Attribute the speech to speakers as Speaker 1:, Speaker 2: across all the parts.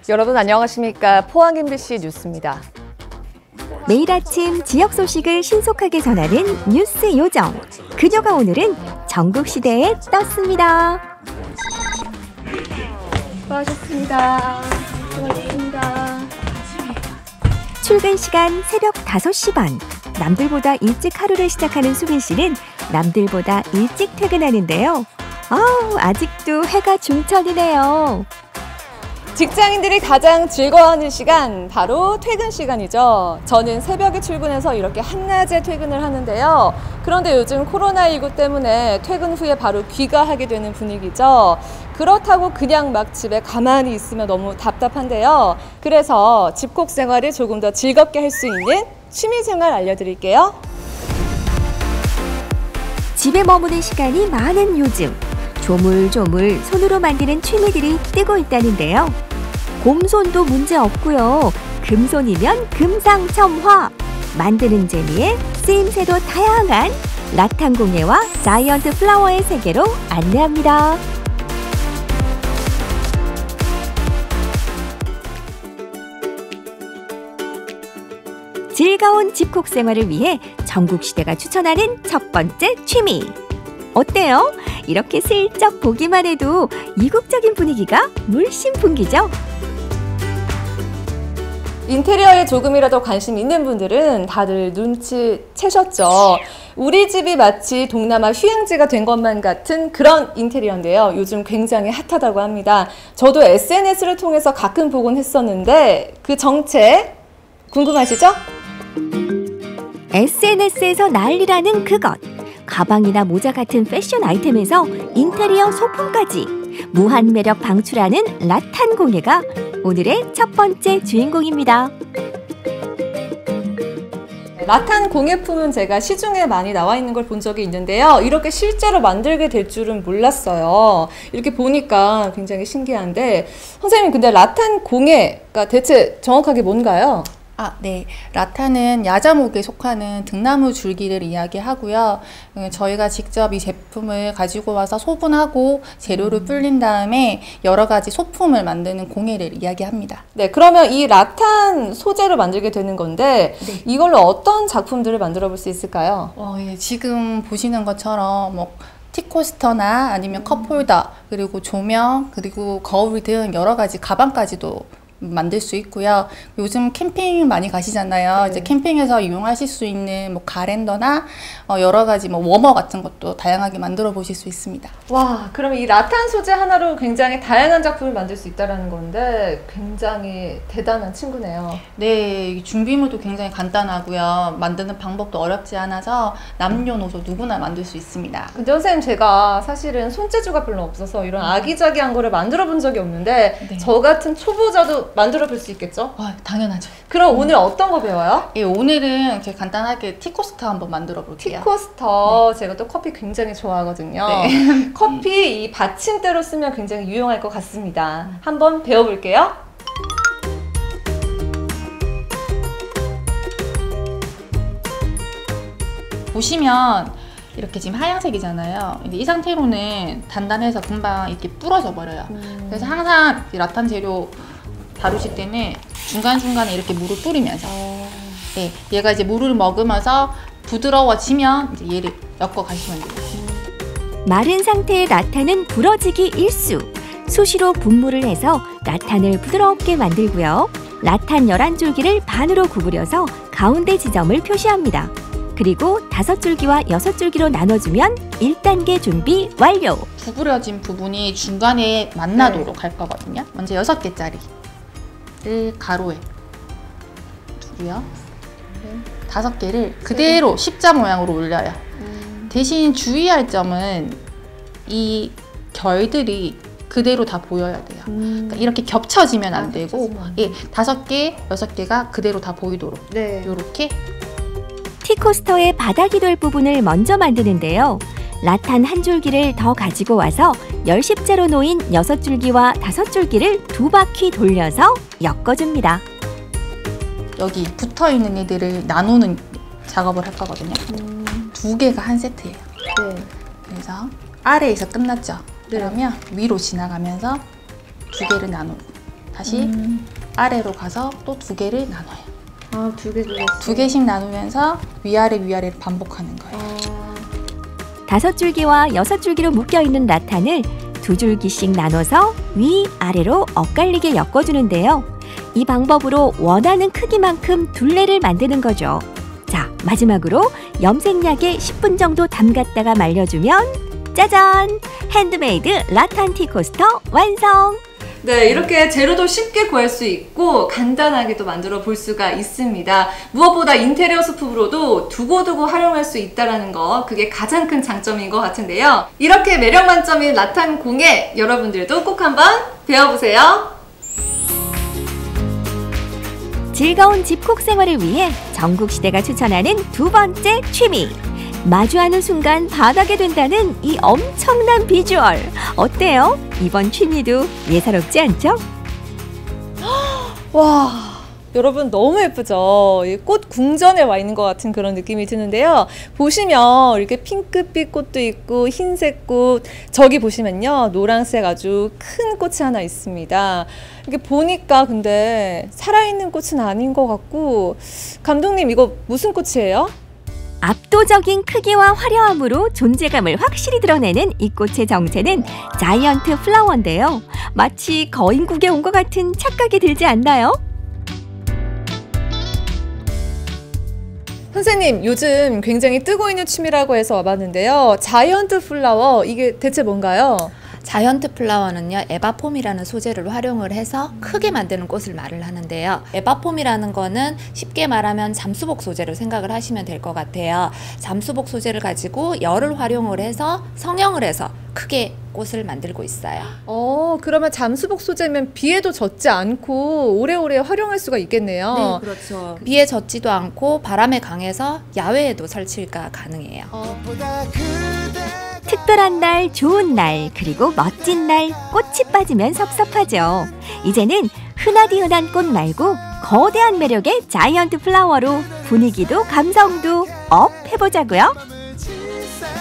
Speaker 1: 여러분 안녕하십니까? 포항 MBC 뉴스입니다.
Speaker 2: 매일 아침 지역 소식을 신속하게 전하는 뉴스 요정. 그녀가 오늘은 전국시대에 떴습니다.
Speaker 1: 수고하셨습니다. 수고하셨습니다.
Speaker 2: 출근 시간 새벽 5시 반. 남들보다 일찍 하루를 시작하는 수빈 씨는 남들보다 일찍 퇴근하는데요. 아직도 해가 중천이네요.
Speaker 1: 직장인들이 가장 즐거워하는 시간, 바로 퇴근 시간이죠. 저는 새벽에 출근해서 이렇게 한낮에 퇴근을 하는데요. 그런데 요즘 코로나19 때문에 퇴근 후에 바로 귀가하게 되는 분위기죠. 그렇다고 그냥 막 집에 가만히 있으면 너무 답답한데요. 그래서 집콕 생활을 조금 더 즐겁게 할 수 있는 취미생활 알려드릴게요.
Speaker 2: 집에 머무는 시간이 많은 요즘. 조물조물 손으로 만드는 취미들이 뜨고 있다는데요. 곰손도 문제 없고요. 금손이면 금상첨화. 만드는 재미에 쓰임새도 다양한 라탄공예와 자이언트 플라워의 세계로 안내합니다. 즐거운 집콕 생활을 위해 전국시대가 추천하는 첫 번째 취미. 어때요? 이렇게 슬쩍 보기만 해도 이국적인 분위기가 물씬 풍기죠?
Speaker 1: 인테리어에 조금이라도 관심 있는 분들은 다들 눈치채셨죠? 우리 집이 마치 동남아 휴양지가 된 것만 같은 그런 인테리어인데요. 요즘 굉장히 핫하다고 합니다. 저도 SNS를 통해서 가끔 보곤 했었는데 그 정체 궁금하시죠?
Speaker 2: SNS에서 난리라는 그것. 가방이나 모자 같은 패션 아이템에서 인테리어 소품까지 무한 매력 방출하는 라탄 공예가 오늘의 첫 번째 주인공입니다.
Speaker 1: 라탄 공예품은 제가 시중에 많이 나와 있는 걸 본 적이 있는데요. 이렇게 실제로 만들게 될 줄은 몰랐어요. 이렇게 보니까 굉장히 신기한데, 선생님 근데 라탄 공예가 대체 정확하게 뭔가요?
Speaker 3: 네. 라탄은 야자목에 속하는 등나무 줄기를 이야기하고요. 저희가 직접 이 제품을 가지고 와서 소분하고 재료를 불린 다음에 여러 가지 소품을 만드는 공예를 이야기합니다.
Speaker 1: 네, 그러면 이 라탄 소재로 만들게 되는 건데
Speaker 3: 네.
Speaker 1: 이걸로 어떤 작품들을 만들어 볼 수 있을까요?
Speaker 3: 예, 지금 보시는 것처럼 티코스터나 아니면 컵홀더, 그리고 조명, 그리고 거울 등 여러 가지 가방까지도 만들 수 있고요. 요즘 캠핑 많이 가시잖아요.
Speaker 1: 네.
Speaker 3: 이제 캠핑에서 이용하실 수 있는 가랜더나 여러 가지 워머 같은 것도 다양하게 만들어 보실 수 있습니다.
Speaker 1: 와, 그럼 이 라탄 소재 하나로 굉장히 다양한 작품을 만들 수 있다는 건데 굉장히 대단한 친구네요.
Speaker 3: 네, 준비물도 굉장히 간단하고요. 만드는 방법도 어렵지 않아서 남녀노소 누구나 만들 수 있습니다.
Speaker 1: 근데 선생님, 제가 사실은 손재주가 별로 없어서 이런 아기자기한 거를 만들어 본 적이 없는데
Speaker 3: 네.
Speaker 1: 저 같은 초보자도 만들어 볼 수 있겠죠?
Speaker 3: 당연하죠.
Speaker 1: 그럼 오늘 어떤 거 배워요?
Speaker 3: 예, 오늘은 제가 간단하게 티코스터 한번 만들어 볼게요.
Speaker 1: 티코스터. 네. 제가 또 커피 굉장히 좋아하거든요.
Speaker 3: 네.
Speaker 1: 커피 이 받침대로 쓰면 굉장히 유용할 것 같습니다. 한번 배워볼게요.
Speaker 3: 보시면 이렇게 지금 하얀색이잖아요. 근데 이 상태로는 단단해서 금방 이렇게 부러져 버려요. 그래서 항상 라탄 재료 다루실 때는 중간중간에 이렇게 물을 뿌리면서 네, 얘가 이제 물을 먹으면서 부드러워지면 이제 얘를 엮어 가시면 돼요.
Speaker 2: 마른 상태의 라탄은 부러지기 일수. 수시로 분무를 해서 라탄을 부드럽게 만들고요. 라탄 11줄기를 반으로 구부려서 가운데 지점을 표시합니다. 그리고 5줄기와 6줄기로 나눠주면 1단계 준비 완료.
Speaker 3: 구부려진 부분이 중간에 만나도록 할 거거든요. 먼저 6개짜리를 가로에 두고요. 5개를 그대로 십자 모양으로 올려요. 대신 주의할 점은 이 결들이 그대로 다 보여야 돼요. 그러니까 이렇게 겹쳐지면 안 되고, 5개, 6개가 그대로 다 보이도록 이렇게.
Speaker 2: 티코스터의 바닥이 될 부분을 먼저 만드는데요. 라탄 한 줄기를 더 가지고 와서 10십자로 놓인 6줄기와 5줄기를 2바퀴 돌려서 엮어줍니다.
Speaker 3: 여기 붙어있는 애들을 나누는 작업을 할 거거든요. 2개가 한 세트예요. 그래서 아래에서 끝났죠. 그러면 위로 지나가면서 2개를 나누고 다시 아래로 가서 또 2개를 나눠요.
Speaker 1: 아, 2개,
Speaker 3: 2개씩 나누면서 위아래를 반복하는 거예요.
Speaker 2: 5줄기와 6줄기로 묶여있는 라탄을 2줄기씩 나눠서 위아래로 엇갈리게 엮어주는데요. 이 방법으로 원하는 크기만큼 둘레를 만드는 거죠. 자, 마지막으로 염색약에 10분 정도 담갔다가 말려주면 짜잔! 핸드메이드 라탄 티코스터 완성!
Speaker 1: 네, 이렇게 재료도 쉽게 구할 수 있고 간단하게도 만들어 볼 수가 있습니다. 무엇보다 인테리어 소품으로도 두고두고 활용할 수 있다는 거, 그게 가장 큰 장점인 것 같은데요. 이렇게 매력 만점인 라탄 공예, 여러분들도 꼭 한번 배워보세요.
Speaker 2: 즐거운 집콕 생활을 위해 전국시대가 추천하는 2번째 취미. 마주하는 순간 반하게 된다는 이 엄청난 비주얼. 어때요? 이번 취미도 예사롭지 않죠?
Speaker 1: 와, 여러분 너무 예쁘죠? 이 꽃 궁전에 와 있는 것 같은 그런 느낌이 드는데요. 보시면 이렇게 핑크빛 꽃도 있고 흰색 꽃, 저기 보시면요 노란색 아주 큰 꽃이 하나 있습니다. 이게 보니까 근데 살아있는 꽃은 아닌 것 같고, 감독님 이거 무슨 꽃이에요?
Speaker 2: 압도적인 크기와 화려함으로 존재감을 확실히 드러내는 이 꽃의 정체는 자이언트 플라워인데요. 마치 거인국에 온 것 같은 착각이 들지 않나요?
Speaker 1: 선생님, 요즘 굉장히 뜨고 있는 취미라고 해서 와봤는데요. 자이언트 플라워, 이게 대체 뭔가요?
Speaker 4: 자이언트 플라워는요, 에바폼이라는 소재를 활용을 해서 크게 만드는 꽃을 말을 하는데요. 에바폼이라는 거는 쉽게 말하면 잠수복 소재로 생각을 하시면 될 것 같아요. 잠수복 소재를 가지고 열을 활용을 해서 성형을 해서 크게 꽃을 만들고 있어요.
Speaker 1: 그러면 잠수복 소재면 비에도 젖지 않고 오래오래 활용할 수가 있겠네요.
Speaker 4: 네, 그렇죠. 비에 젖지도 않고 바람에 강해서 야외에도 설치가 가능해요.
Speaker 2: 특별한 날, 좋은 날, 그리고 멋진 날 꽃이 빠지면 섭섭하죠. 이제는 흔하디 흔한 꽃 말고 거대한 매력의 자이언트 플라워로 분위기도 감성도 업 해보자고요.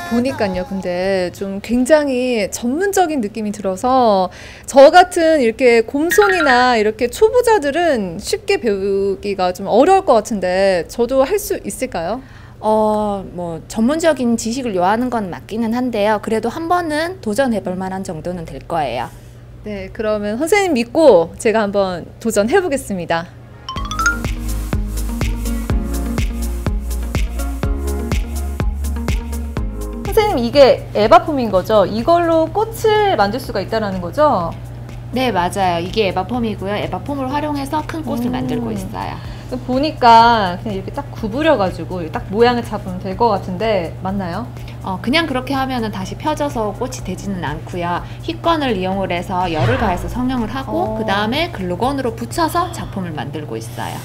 Speaker 1: 보니까요, 근데 좀 굉장히 전문적인 느낌이 들어서 저 같은 이렇게 곰손이나 이렇게 초보자들은 쉽게 배우기가 좀 어려울 것 같은데 저도 할 수 있을까요?
Speaker 4: 뭐 전문적인 지식을 요하는 건 맞기는 한데요. 그래도 한 번은 도전해 볼 만한 정도는 될 거예요.
Speaker 1: 네, 그러면 선생님 믿고 제가 한번 도전해 보겠습니다. 선생님, 이게 에바폼인 거죠? 이걸로 꽃을 만들 수가 있다는 거죠?
Speaker 4: 네, 맞아요. 이게 에바폼이고요. 에바폼을 활용해서 큰 꽃을 만들고 있어요.
Speaker 1: 보니까 그냥 이렇게 딱 구부려가지고 딱 모양을 잡으면 될 것 같은데 맞나요?
Speaker 4: 그냥 그렇게 하면은 다시 펴져서 꽃이 되지는 않고요. 휘건을 이용을 해서 열을 가해서 성형을 하고 그 다음에 글루건으로 붙여서 작품을 만들고 있어요.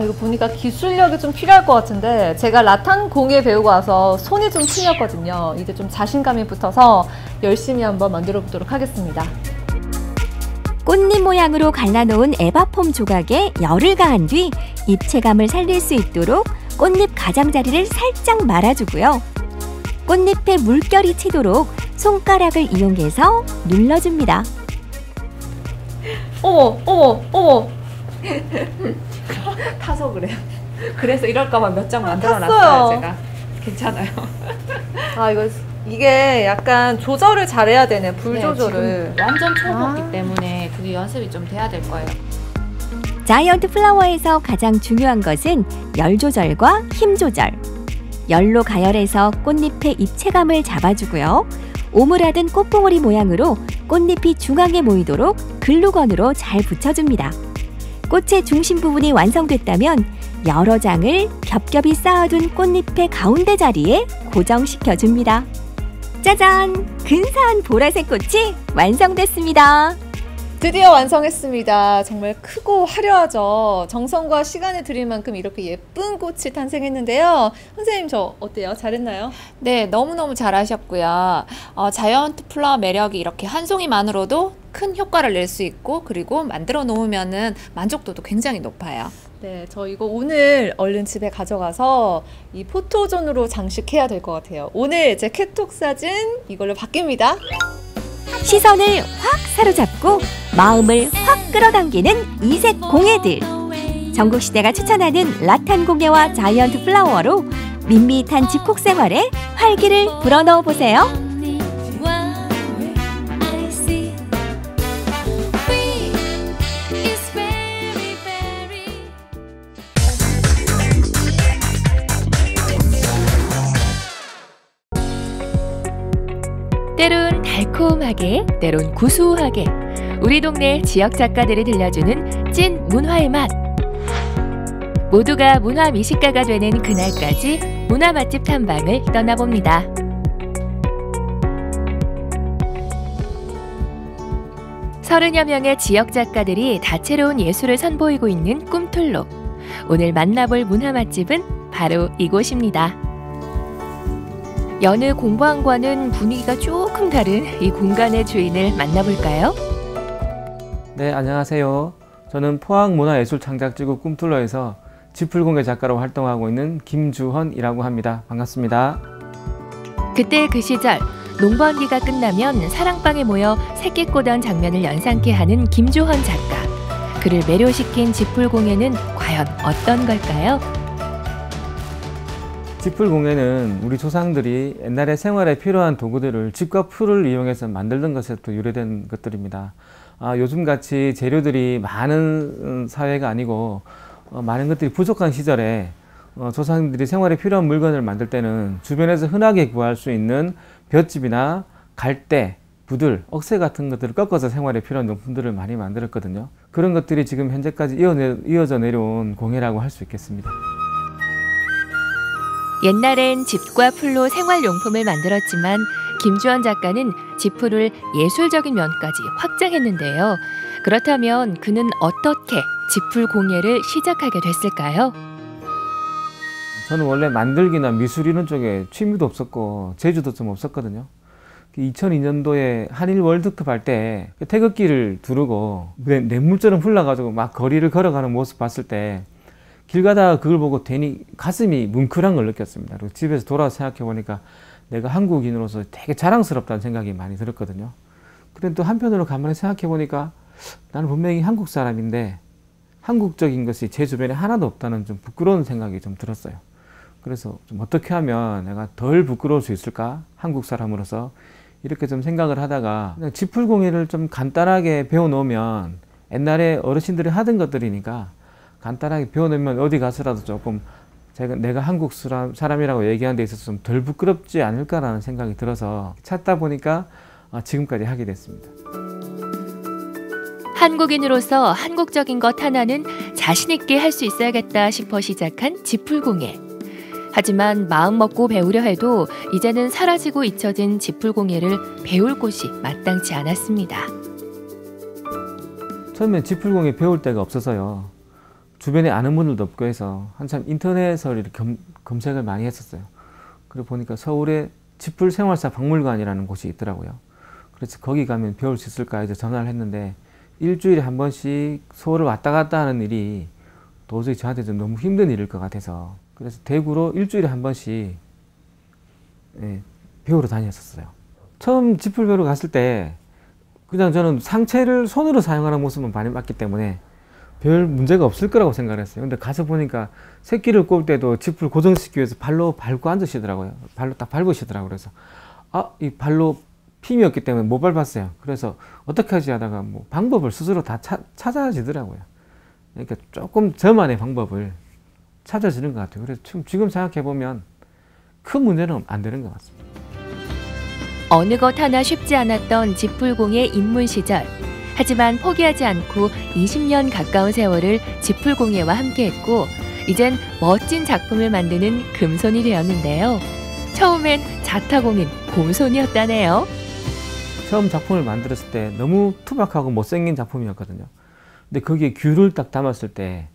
Speaker 1: 이거 보니까 기술력이 좀 필요할 것 같은데 제가 라탄 공예 배우고 와서 손이 좀 풀렸거든요. 이제 좀 자신감이 붙어서 열심히 한번 만들어 보도록 하겠습니다.
Speaker 2: 꽃잎 모양으로 갈라놓은 에바폼 조각에 열을 가한 뒤 입체감을 살릴 수 있도록 꽃잎 가장자리를 살짝 말아주고요. 꽃잎에 물결이 치도록 손가락을 이용해서 눌러줍니다.
Speaker 1: 어머!
Speaker 4: 타서 그래요. 그래서 이럴까봐 몇 장 만들어놨어요.
Speaker 1: 탔어요.
Speaker 4: 제가. 괜찮아요.
Speaker 1: 이게 약간 조절을 잘해야 되네, 불
Speaker 4: 네,
Speaker 1: 조절을.
Speaker 4: 지금 완전 초보기 때문에 그게 연습이 좀 돼야 될 거예요.
Speaker 2: 자이언트 플라워에서 가장 중요한 것은 열 조절과 힘 조절. 열로 가열해서 꽃잎의 입체감을 잡아주고요. 오므라든 꽃봉오리 모양으로 꽃잎이 중앙에 모이도록 글루건으로 잘 붙여줍니다. 꽃의 중심 부분이 완성됐다면 여러 장을 겹겹이 쌓아둔 꽃잎의 가운데 자리에 고정시켜줍니다. 짜잔! 근사한 보라색 꽃이 완성됐습니다.
Speaker 1: 드디어 완성했습니다. 정말 크고 화려하죠. 정성과 시간을 들일 만큼 이렇게 예쁜 꽃이 탄생했는데요. 선생님, 저 어때요? 잘했나요?
Speaker 4: 네, 너무너무 잘하셨고요. 자이언트 플라워 매력이 이렇게 한 송이만으로도 큰 효과를 낼 수 있고 그리고 만들어 놓으면은 만족도도 굉장히 높아요.
Speaker 1: 네, 저 이거 오늘 얼른 집에 가져가서 이 포토존으로 장식해야 될 것 같아요. 오늘 제 캐톡 사진 이걸로 바뀝니다.
Speaker 2: 시선을 확 사로잡고 마음을 확 끌어당기는 이색 공예들. 전국시대가 추천하는 라탄 공예와 자이언트 플라워로 밋밋한 집콕 생활에 활기를 불어넣어 보세요.
Speaker 5: 때론 달콤하게, 때론 구수하게 우리 동네 지역 작가들이 들려주는 찐 문화의 맛. 모두가 문화 미식가가 되는 그날까지 문화 맛집 탐방을 떠나봅니다. 서른여 명의 지역 작가들이 다채로운 예술을 선보이고 있는 꿈틀로. 오늘 만나볼 문화 맛집은 바로 이곳입니다. 여느 공방과는 분위기가 조금 다른 이 공간의 주인을 만나볼까요?
Speaker 6: 네, 안녕하세요. 저는 포항문화예술창작지구 꿈틀러에서 지풀공예 작가로 활동하고 있는 김주헌이라고 합니다. 반갑습니다.
Speaker 5: 그때 그 시절 농번기가 끝나면 사랑방에 모여 새끼 꼬던 장면을 연상케 하는 김주헌 작가. 그를 매료시킨 지풀공예는 과연 어떤 걸까요?
Speaker 6: 지풀공예는 우리 조상들이 옛날에 생활에 필요한 도구들을 집과 풀을 이용해서 만들던 것에서 유래된 것들입니다. 요즘같이 재료들이 많은 사회가 아니고 많은 것들이 부족한 시절에 조상들이 생활에 필요한 물건을 만들 때는 주변에서 흔하게 구할 수 있는 볏짚이나 갈대, 부들, 억새 같은 것들을 꺾어서 생활에 필요한 용품들을 많이 만들었거든요. 그런 것들이 지금 현재까지 이어져 내려온 공예라고 할 수 있겠습니다.
Speaker 5: 옛날엔 집과 풀로 생활용품을 만들었지만 김주헌 작가는 지풀을 예술적인 면까지 확장했는데요. 그렇다면 그는 어떻게 지풀 공예를 시작하게 됐을까요?
Speaker 6: 저는 원래 만들기나 미술 이런 쪽에 취미도 없었고 재주도 좀 없었거든요. 2002년도에 한일 월드컵 할 때 태극기를 두르고 냇물처럼 흘러가지고 막 거리를 걸어가는 모습 봤을 때 길 가다가 그걸 보고 괜히 가슴이 뭉클한 걸 느꼈습니다. 그리고 집에서 돌아서 생각해 보니까 내가 한국인으로서 되게 자랑스럽다는 생각이 많이 들었거든요. 그런데 또 한편으로 가만히 생각해 보니까 나는 분명히 한국 사람인데 한국적인 것이 제 주변에 하나도 없다는 좀 부끄러운 생각이 좀 들었어요. 그래서 좀 어떻게 하면 내가 덜 부끄러울 수 있을까? 한국 사람으로서 이렇게 좀 생각을 하다가 그냥 지풀 공예를 좀 간단하게 배워놓으면 옛날에 어르신들이 하던 것들이니까 간단하게 배워놓으면 어디 가서라도 조금 내가 한국 사람이라고 얘기하는 데 있어서 좀 덜 부끄럽지 않을까라는 생각이 들어서 찾다 보니까 지금까지 하게 됐습니다.
Speaker 5: 한국인으로서 한국적인 것 하나는 자신 있게 할 수 있어야겠다 싶어 시작한 지풀공예. 하지만 마음 먹고 배우려 해도 이제는 사라지고 잊혀진 지풀공예를 배울 곳이 마땅치 않았습니다.
Speaker 6: 처음에 지풀공예 배울 데가 없어서요. 주변에 아는 분들도 없고 해서 한참 인터넷에서 이렇게 검색을 많이 했었어요. 그리고 보니까 서울에 지풀생활사 박물관이라는 곳이 있더라고요. 그래서 거기 가면 배울 수 있을까 해서 전화를 했는데 일주일에 한 번씩 서울을 왔다 갔다 하는 일이 도저히 저한테 좀 너무 힘든 일일 것 같아서 그래서 대구로 일주일에 한 번씩 배우러 다녔었어요. 처음 지풀 배우러 갔을 때 그냥 저는 상체를 손으로 사용하는 모습만 많이 봤기 때문에 별 문제가 없을 거라고 생각을 했어요. 근데 가서 보니까 새끼를 꼽을 때도 지풀 고정시키기 위해서 발로 밟고 앉으시더라고요. 발로 딱 밟으시더라고요. 그래서 이 발로 힘이 없기 때문에 못 밟았어요. 그래서 어떻게 하지 하다가 뭐 방법을 스스로 다 찾아지더라고요. 그러니까 조금 저만의 방법을 찾아지는 것 같아요. 그래서 지금 생각해 보면 큰 문제는 안 되는 것 같습니다.
Speaker 5: 어느 것 하나 쉽지 않았던 지풀공예 입문 시절. 하지만 포기하지 않고 20년 가까운 세월을 지풀공예와 함께했고 이젠 멋진 작품을 만드는 금손이 되었는데요. 처음엔 자타공인 곰손이었다네요.
Speaker 6: 처음 작품을 만들었을 때 너무 투박하고 못생긴 작품이었거든요. 근데 거기에 귤을 딱 담았을 때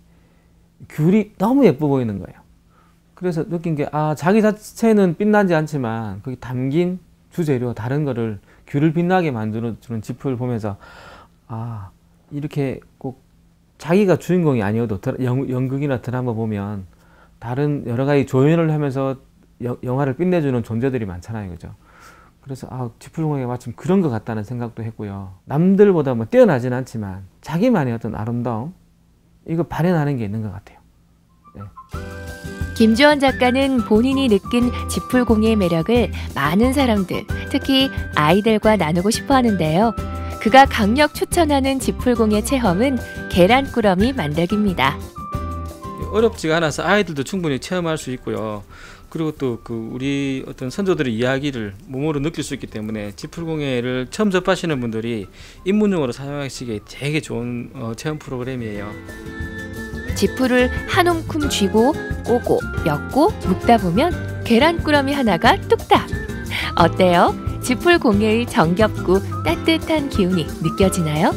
Speaker 6: 귤이 너무 예뻐 보이는 거예요. 그래서 느낀 게 자기 자체는 빛나지 않지만 거기 담긴 주재료 다른 거를 귤을 빛나게 만들어주는 지풀을 보면서 이렇게 꼭 자기가 주인공이 아니어도 연극이나 드라마 보면 다른 여러 가지 조연을 하면서 영화를 빛내주는 존재들이 많잖아요. 그죠? 그래서 지풀공예가 마침 그런 것 같다는 생각도 했고요. 남들보다 뭐 뛰어나진 않지만 자기만의 어떤 아름다움, 이거 발현하는 게 있는 것 같아요. 네.
Speaker 5: 김주원 작가는 본인이 느낀 지풀공예의 매력을 많은 사람들, 특히 아이들과 나누고 싶어 하는데요. 그가 강력 추천하는 지풀공예 체험은 계란꾸러미 만들기입니다.
Speaker 6: 어렵지가 않아서 아이들도 충분히 체험할 수 있고요. 그리고 또 우리 어떤 선조들의 이야기를 몸으로 느낄 수 있기 때문에 지풀공예를 처음 접하시는 분들이 입문용으로 사용하시기에 되게 좋은 체험 프로그램이에요.
Speaker 5: 지풀을 한 움큼 쥐고 꼬고 엮고 묶다 보면 계란꾸러미 하나가 뚝딱! 어때요? 지풀공예의 정겹고 따뜻한 기운이 느껴지나요?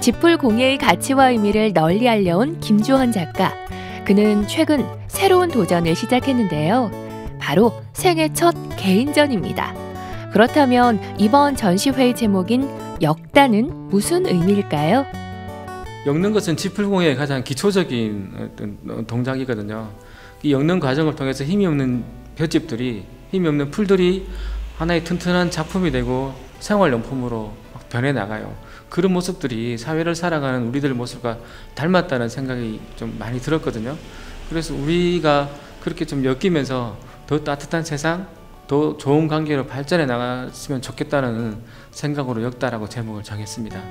Speaker 5: 지풀공예의 가치와 의미를 널리 알려온 김주원 작가. 그는 최근 새로운 도전을 시작했는데요. 바로 생애 첫 개인전입니다. 그렇다면 이번 전시회의 제목인 엮다는 무슨 의미일까요?
Speaker 6: 엮는 것은 지풀공예의 가장 기초적인 어떤 동작이거든요. 이 엮는 과정을 통해서 힘이 없는 볏짚들이, 힘이 없는 풀들이 하나의 튼튼한 작품이 되고 생활용품으로 변해 나가요. 그런 모습들이 사회를 살아가는 우리들 모습과 닮았다는 생각이 좀 많이 들었거든요. 그래서 우리가 그렇게 좀 엮이면서 더 따뜻한 세상, 더 좋은 관계로 발전해 나갔으면 좋겠다는 생각으로 엮다라고 제목을 정했습니다.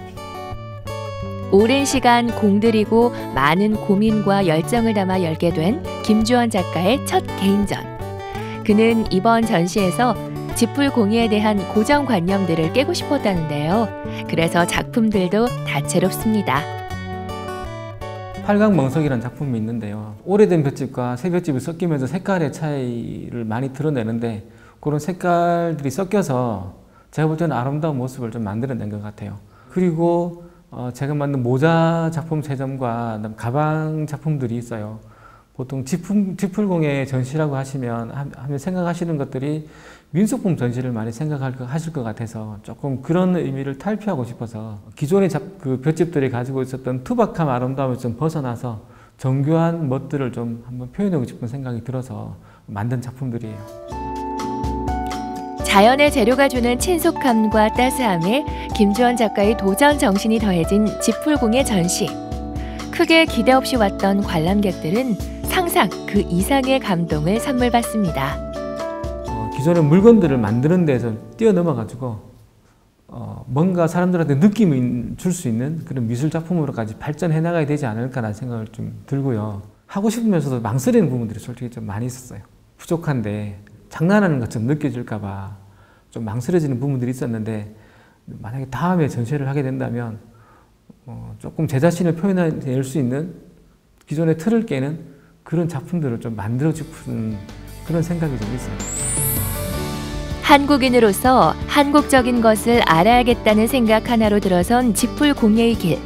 Speaker 5: 오랜 시간 공들이고 많은 고민과 열정을 담아 열게 된 김주원 작가의 첫 개인전. 그는 이번 전시에서 지풀공예에 대한 고정관념들을 깨고 싶었다는데요. 그래서 작품들도 다채롭습니다.
Speaker 6: 팔각멍석이라는 작품이 있는데요. 오래된 볏짚과 새 볏짚이 섞이면서 색깔의 차이를 많이 드러내는데 그런 색깔들이 섞여서 제가 볼 때는 아름다운 모습을 좀 만들어낸 것 같아요. 그리고 제가 만든 모자 작품 3점과 가방 작품들이 있어요. 보통 지풀공예 전시라고 하면 생각하시는 것들이 민속품 전시를 많이 생각하실 것 같아서 조금 그런 의미를 탈피하고 싶어서 기존의 그 볏짚들이 가지고 있었던 투박함, 아름다움을 좀 벗어나서 정교한 멋들을 좀 한번 표현하고 싶은 생각이 들어서 만든 작품들이에요.
Speaker 5: 자연의 재료가 주는 친숙함과 따스함에 김주원 작가의 도전 정신이 더해진 지풀공예 전시. 크게 기대 없이 왔던 관람객들은 상상 그 이상의 감동을 선물 받습니다.
Speaker 6: 기존의 물건들을 만드는 데서 뛰어넘어가지고 뭔가 사람들한테 느낌을 줄 수 있는 그런 미술 작품으로까지 발전해 나가야 되지 않을까라는 생각을 좀 들고요. 하고 싶으면서도 망설이는 부분들이 솔직히 좀 많이 있었어요. 부족한데 장난하는 것처럼 느껴질까 봐 좀 망설여지는 부분들이 있었는데 만약에 다음에 전시회를 하게 된다면 조금 제 자신을 표현해낼 수 있는 기존의 틀을 깨는 그런 작품들을 좀 만들어 싶은 그런 생각이 좀 있어요.
Speaker 5: 한국인으로서 한국적인 것을 알아야겠다는 생각 하나로 들어선 지풀공예의 길.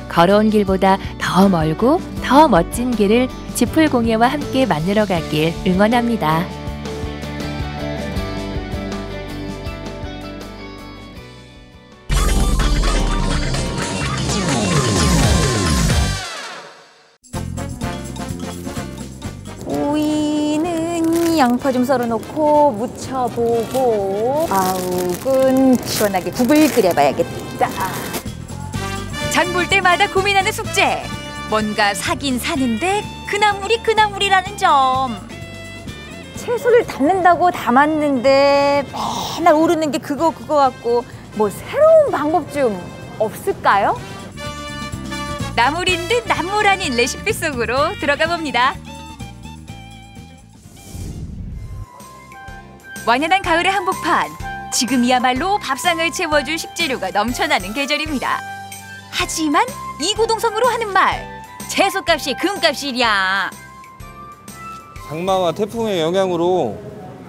Speaker 5: 걸어온 길보다 더 멀고 더 멋진 길을 지풀공예와 함께 만들어가길 응원합니다.
Speaker 7: 양파 좀 썰어놓고 무쳐보고 아욱은 시원하게 국을 끓여봐야겠다.
Speaker 8: 장 볼 때마다 고민하는 숙제. 뭔가 사긴 사는데 그나물이라는 점.
Speaker 7: 채소를 담는다고 담았는데 맨날 오르는 게 그거 같고 뭐 새로운 방법 좀 없을까요?
Speaker 8: 나물인 듯 나물 아닌 레시피 속으로 들어가 봅니다. 완연한 가을의 한복판. 지금이야말로 밥상을 채워줄 식재료가 넘쳐나는 계절입니다. 하지만 이구동성으로 하는 말. 채소값이 금값이랴.
Speaker 9: 장마와 태풍의 영향으로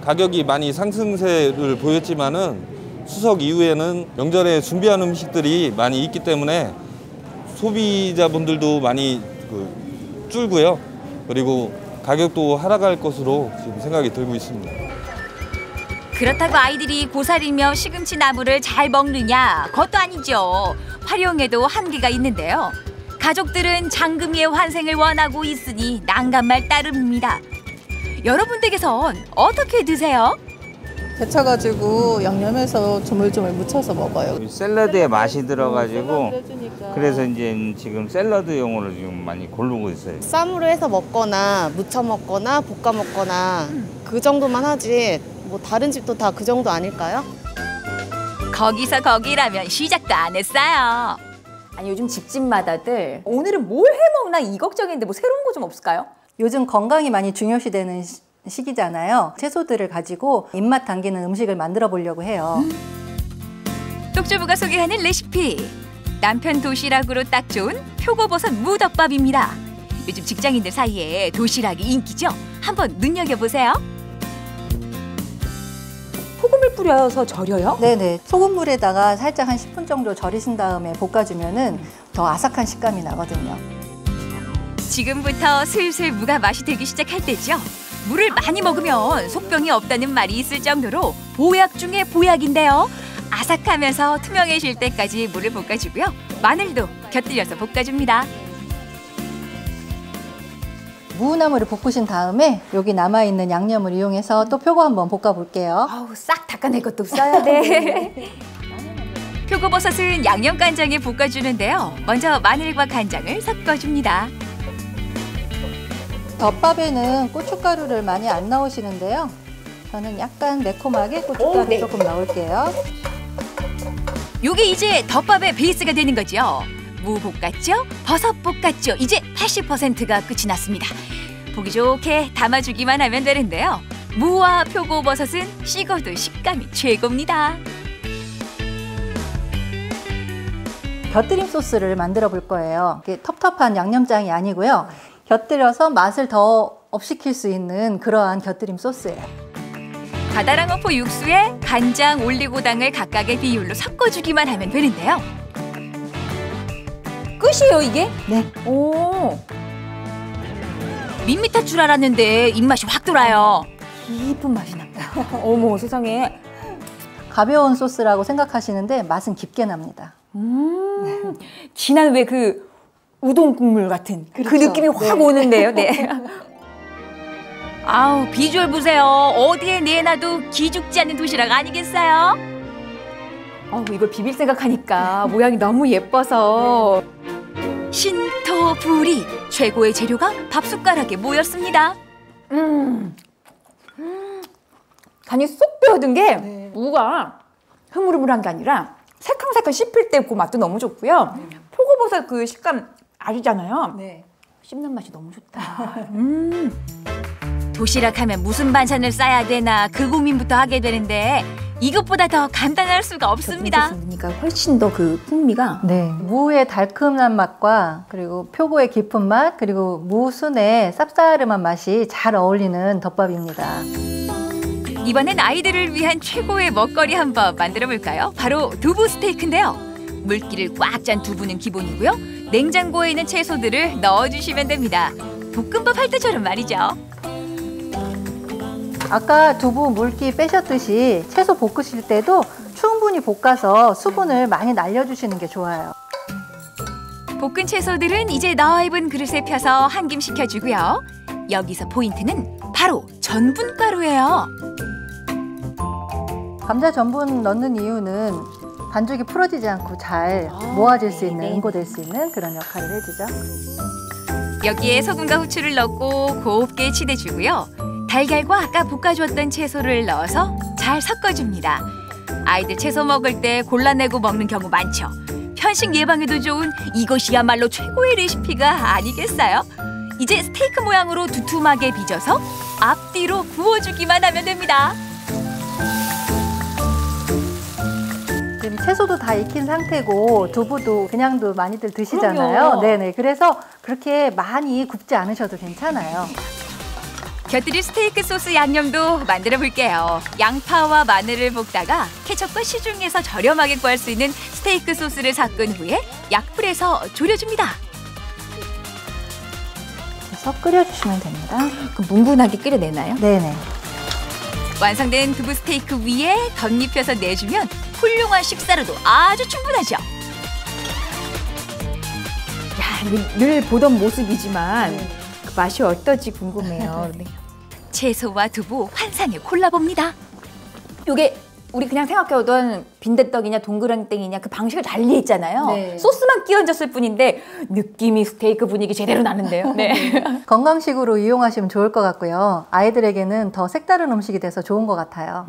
Speaker 9: 가격이 많이 상승세를 보였지만은 추석 이후에는 명절에 준비한 음식들이 많이 있기 때문에 소비자분들도 많이 줄고요. 그리고 가격도 하락할 것으로 지금 생각이 들고 있습니다.
Speaker 8: 그렇다고 아이들이 고사리며 시금치 나물을 잘 먹느냐? 그것도 아니죠. 활용에도 한계가 있는데요. 가족들은 장금이의 환생을 원하고 있으니 난감할 따름입니다. 여러분 댁에선 어떻게 드세요?
Speaker 10: 데쳐가지고 양념해서 조물조물 묻혀서 먹어요.
Speaker 11: 샐러드에 맛이 들어가지고 그래서 이제 지금 샐러드용으로 지금 많이 고르고 있어요.
Speaker 12: 쌈으로 해서 먹거나 무쳐 먹거나 볶아 먹거나 그 정도만 하지 뭐 다른 집도 다 그 정도 아닐까요?
Speaker 8: 거기서 거기라면 시작도 안 했어요.
Speaker 7: 아니 요즘 집집마다들 오늘은 뭘 해먹나 이 걱정인데 뭐 새로운 거 좀 없을까요?
Speaker 13: 요즘 건강이 많이 중요시되는 시기잖아요. 채소들을 가지고 입맛 당기는 음식을 만들어 보려고 해요.
Speaker 8: 똑주부가 소개하는 레시피. 남편 도시락으로 딱 좋은 표고버섯 무덮밥입니다. 요즘 직장인들 사이에 도시락이 인기죠? 한번 눈여겨보세요.
Speaker 7: 소금을 뿌려서 절여요?
Speaker 13: 네네. 소금물에다가 살짝 한 10분 정도 절이신 다음에 볶아주면은 더 아삭한 식감이 나거든요.
Speaker 8: 지금부터 슬슬 무가 맛이 들기 시작할 때죠. 물을 많이 먹으면 속병이 없다는 말이 있을 정도로 보약 중에 보약인데요. 아삭하면서 투명해질 때까지 물을 볶아주고요. 마늘도 곁들여서 볶아줍니다.
Speaker 13: 무나물을 볶으신 다음에 여기 남아있는 양념을 이용해서 또 표고 한번 볶아볼게요.
Speaker 7: 아우 싹 닦아낼 것도 없어야 돼.
Speaker 8: 표고버섯은 양념간장에 볶아주는데요. 먼저 마늘과 간장을 섞어줍니다.
Speaker 13: 덮밥에는 고춧가루를 많이 안 넣으시는데요. 저는 약간 매콤하게 고춧가루 조금 넣을게요.
Speaker 8: 요게 이제 덮밥의 베이스가 되는 거죠. 무 볶았죠? 버섯 볶았죠? 이제 80%가 끝이 났습니다. 보기 좋게 담아주기만 하면 되는데요. 무와 표고버섯은 식어도 식감이 최고입니다.
Speaker 13: 곁들임 소스를 만들어 볼 거예요. 이게 텁텁한 양념장이 아니고요. 곁들여서 맛을 더 업시킬 수 있는 그러한 곁들임 소스예요.
Speaker 8: 가다랑어포 육수에 간장, 올리고당을 각각의 비율로 섞어주기만 하면 되는데요.
Speaker 7: 끝이에요 이게?
Speaker 13: 네.
Speaker 7: 오.
Speaker 8: 밋밋할 줄 알았는데 입맛이 확 돌아요.
Speaker 7: 깊은 맛이 납니다. 어머 세상에.
Speaker 13: 가벼운 소스라고 생각하시는데 맛은 깊게 납니다.
Speaker 7: 진한 왜 그 우동 국물 같은
Speaker 13: 그렇죠.
Speaker 7: 그 느낌이 확 오는데요. 네.
Speaker 8: 아우 비주얼 보세요. 어디에 내놔도 기죽지 않는 도시락 아니겠어요?
Speaker 7: 이걸 비빌 생각하니까 모양이 너무 예뻐서.
Speaker 8: 신토부리 최고의 재료가 밥숟가락에 모였습니다.
Speaker 7: 간이 쏙 배어든 게 무가 흐물흐물한 게 아니라 새캉새캉 씹힐 때 그 맛도 너무 좋고요. 표고버섯 그 식감 아시잖아요.
Speaker 13: 네.
Speaker 7: 씹는 맛이 너무 좋다.
Speaker 8: 도시락 하면 무슨 반찬을 싸야 되나 그 고민부터 하게 되는데 이것보다 더 간단할 수가 없습니다.
Speaker 7: 그러니까 훨씬 더 그 풍미가.
Speaker 13: 네. 무의 달큰한 맛과 그리고 표고의 깊은 맛 그리고 무순의 쌉싸름한 맛이 잘 어울리는 덮밥입니다.
Speaker 8: 이번엔 아이들을 위한 최고의 먹거리 한번 만들어 볼까요? 바로 두부 스테이크인데요. 물기를 꽉 짠 두부는 기본이고요. 냉장고에 있는 채소들을 넣어주시면 됩니다. 볶음밥 할 때처럼 말이죠.
Speaker 13: 아까 두부 물기 빼셨듯이 채소 볶으실 때도 충분히 볶아서 수분을 많이 날려주시는 게 좋아요.
Speaker 8: 볶은 채소들은 이제 넣어입은 그릇에 펴서 한 김 식혀주고요. 여기서 포인트는 바로 전분가루예요.
Speaker 13: 감자 전분 넣는 이유는 반죽이 풀어지지 않고 잘 모아질 수 있는, 응고될 수 있는 그런 역할을 해주죠.
Speaker 8: 여기에 소금과 후추를 넣고 곱게 치대주고요. 달걀과 아까 볶아주었던 채소를 넣어서 잘 섞어줍니다. 아이들 채소 먹을 때 골라내고 먹는 경우 많죠. 편식 예방에도 좋은 이것이야말로 최고의 레시피가 아니겠어요? 이제 스테이크 모양으로 두툼하게 빚어서 앞뒤로 구워주기만 하면 됩니다.
Speaker 13: 지금 채소도 다 익힌 상태고 두부도 그냥도 많이들 드시잖아요.
Speaker 7: 그럼요.
Speaker 13: 네네. 그래서 그렇게 많이 굽지 않으셔도 괜찮아요.
Speaker 8: 곁들일 스테이크 소스 양념도 만들어 볼게요. 양파와 마늘을 볶다가 케첩과 시중에서 저렴하게 구할 수 있는 스테이크 소스를 섞은 후에 약불에서 졸여줍니다.
Speaker 13: 그래서 끓여주시면 됩니다.
Speaker 7: 그럼 뭉근하게 끓여내나요?
Speaker 13: 네네.
Speaker 8: 완성된 두부 스테이크 위에 덧입혀서 내주면 훌륭한 식사로도 아주 충분하죠.
Speaker 7: 야, 늘 보던 모습이지만 그 맛이 어떨지 궁금해요. 네.
Speaker 8: 채소와 두부 환상에 골라봅니다.
Speaker 7: 요게 우리 그냥 생각해오던 빈대떡이냐 동그랑땡이냐 그 방식을 달리 했잖아요.
Speaker 13: 네.
Speaker 7: 소스만 끼얹었을 뿐인데 느낌이 스테이크 분위기 제대로 나는데요. 네.
Speaker 13: 건강식으로 이용하시면 좋을 것 같고요. 아이들에게는 더 색다른 음식이 돼서 좋은 것 같아요.